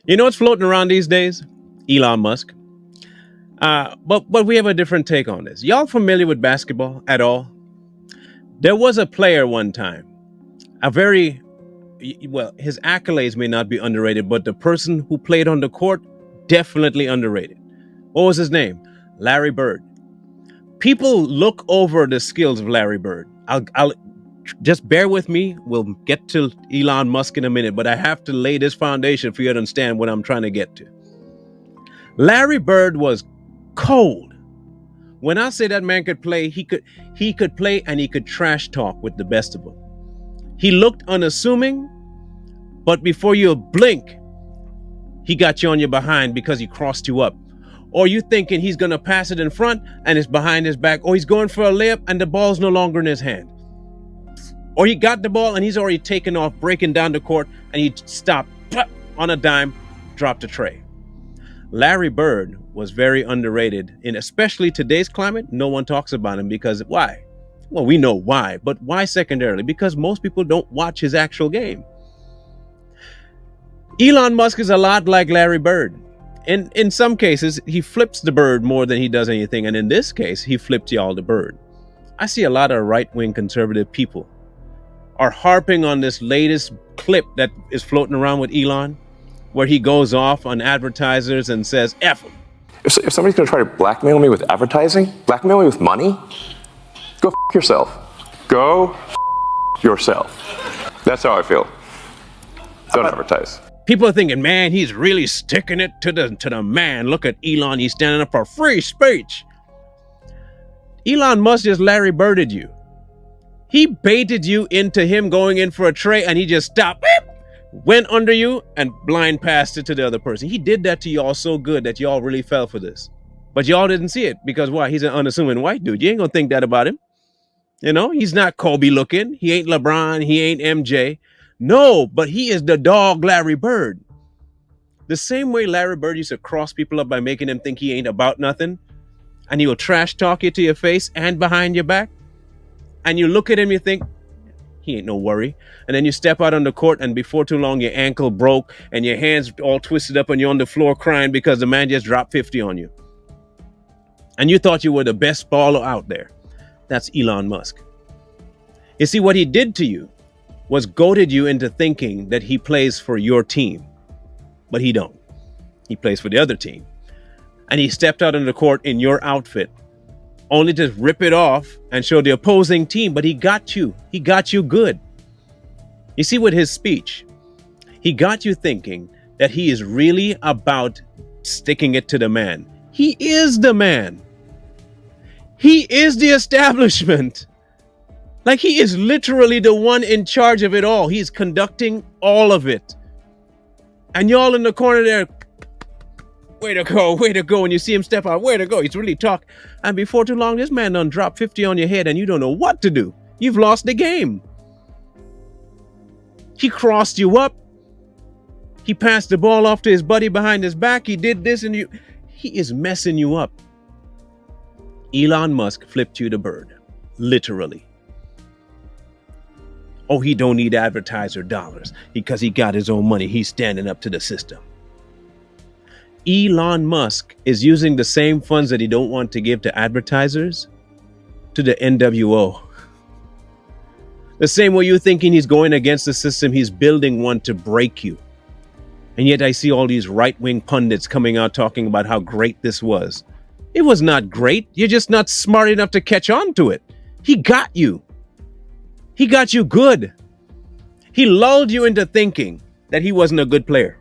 You know what's floating around these days? Elon Musk. But we have a different take on this. Y'all familiar with basketball at all? There was a player one time, a very well, his accolades may not be underrated, but the person who played on the court definitely underrated. What was his name? Larry Bird. People look over the skills of Larry Bird. I'll just bear with me. We'll get to Elon Musk in a minute, but I have to lay this foundation for you to understand what I'm trying to get to. Larry Bird was cold. When I say that man could play, he could play and he could trash talk with the best of them. He looked unassuming, but before you blink, he got you on your behind because he crossed you up. Or you thinking he's gonna pass it in front and it's behind his back, or he's going for a layup and the ball's no longer in his hand. Or he got the ball and he's already taken off, breaking down the court, and he stopped on a dime, dropped a tray. Larry Bird was very underrated in especially today's climate. No one talks about him because why? Well, we know why, but why secondarily? Because most people don't watch his actual game. Elon Musk is a lot like Larry Bird. In some cases, he flips the bird more than he does anything. And in this case, he flipped y'all the bird. I see a lot of right-wing conservative people are harping on this latest clip that is floating around with Elon, where he goes off on advertisers and says, F them. If somebody's going to try to blackmail me with advertising, blackmail me with money, go f yourself. Go f yourself. That's how I feel. Don't advertise. People are thinking, man, he's really sticking it to the man. Look at Elon, he's standing up for free speech. Elon Musk just Larry Birded you. He baited you into him going in for a tray and he just stopped, went under you and blind passed it to the other person. He did that to y'all so good that y'all really fell for this. But y'all didn't see it because why? He's an unassuming white dude. You ain't gonna think that about him. You know, he's not Kobe looking. He ain't LeBron. He ain't MJ. No, but he is the dog Larry Bird. The same way Larry Bird used to cross people up by making them think he ain't about nothing, and he will trash talk you to your face and behind your back, and you look at him, you think, he ain't no worry. And then you step out on the court, and before too long, your ankle broke, and your hands all twisted up, and you're on the floor crying because the man just dropped 50 on you. And you thought you were the best baller out there. That's Elon Musk. You see, what he did to you was goaded you into thinking that he plays for your team. But he don't. He plays for the other team. And he stepped out on the court in your outfit, only to rip it off and show the opposing team. But he got you. He got you good. You see, with his speech, he got you thinking that he is really about sticking it to the man. He is the man. He is the establishment. Like, he is literally the one in charge of it all. He's conducting all of it. And y'all in the corner there, way to go, way to go. And you see him step out, way to go. He's really talking. And before too long, this man done dropped 50 on your head and you don't know what to do. You've lost the game. He crossed you up. He passed the ball off to his buddy behind his back. He did this and he is messing you up. Elon Musk flipped you the bird, literally. Oh, he don't need advertiser dollars because he got his own money. He's standing up to the system. Elon Musk is using the same funds that he don't want to give to advertisers to the NWO. The same way you're thinking he's going against the system, he's building one to break you. And yet I see all these right-wing pundits coming out talking about how great this was. It was not great. You're just not smart enough to catch on to it. He got you. He got you good. He lulled you into thinking that he wasn't a good player.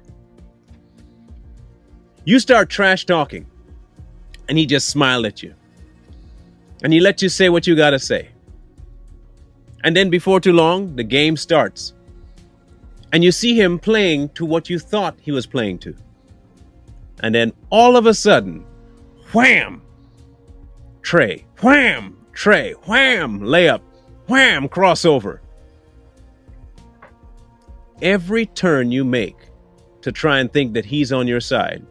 You start trash talking, and he just smiled at you. And he let you say what you got to say. And then before too long, the game starts. And you see him playing to what you thought he was playing to. And then all of a sudden, wham, tray, wham, tray, wham, layup, wham, crossover. Every turn you make to try and think that he's on your side,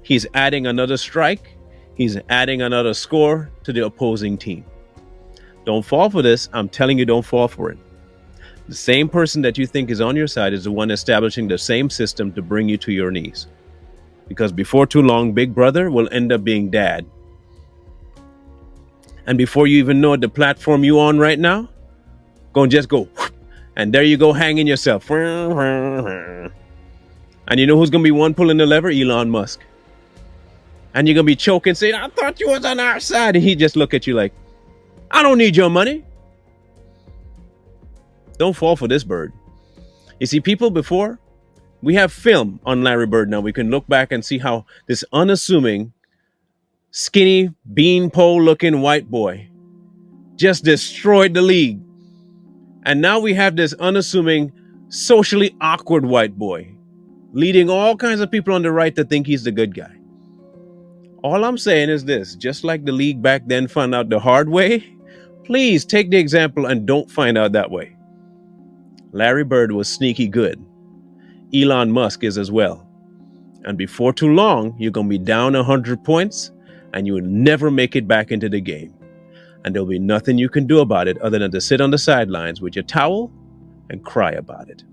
he's adding another strike, he's adding another score to the opposing team. Don't fall for this. I'm telling you, don't fall for it. The same person that you think is on your side is the one establishing the same system to bring you to your knees. Because before too long, Big Brother will end up being Dad. And before you even know it, the platform you on right now, gonna just go, and there you go, hanging yourself. And you know who's gonna be one pulling the lever? Elon Musk. And you're gonna be choking, saying, I thought you was on our side. And he just look at you like, I don't need your money. Don't fall for this bird. You see, people before, we have film on Larry Bird now. We can look back and see how this unassuming, skinny, beanpole looking white boy just destroyed the league. And now we have this unassuming, socially awkward white boy leading all kinds of people on the right to think he's the good guy. All I'm saying is this, just like the league back then found out the hard way, please take the example and don't find out that way. Larry Bird was sneaky good. Elon Musk is as well. And before too long, you're going to be down 100 points and you will never make it back into the game. And there'll be nothing you can do about it other than to sit on the sidelines with your towel and cry about it.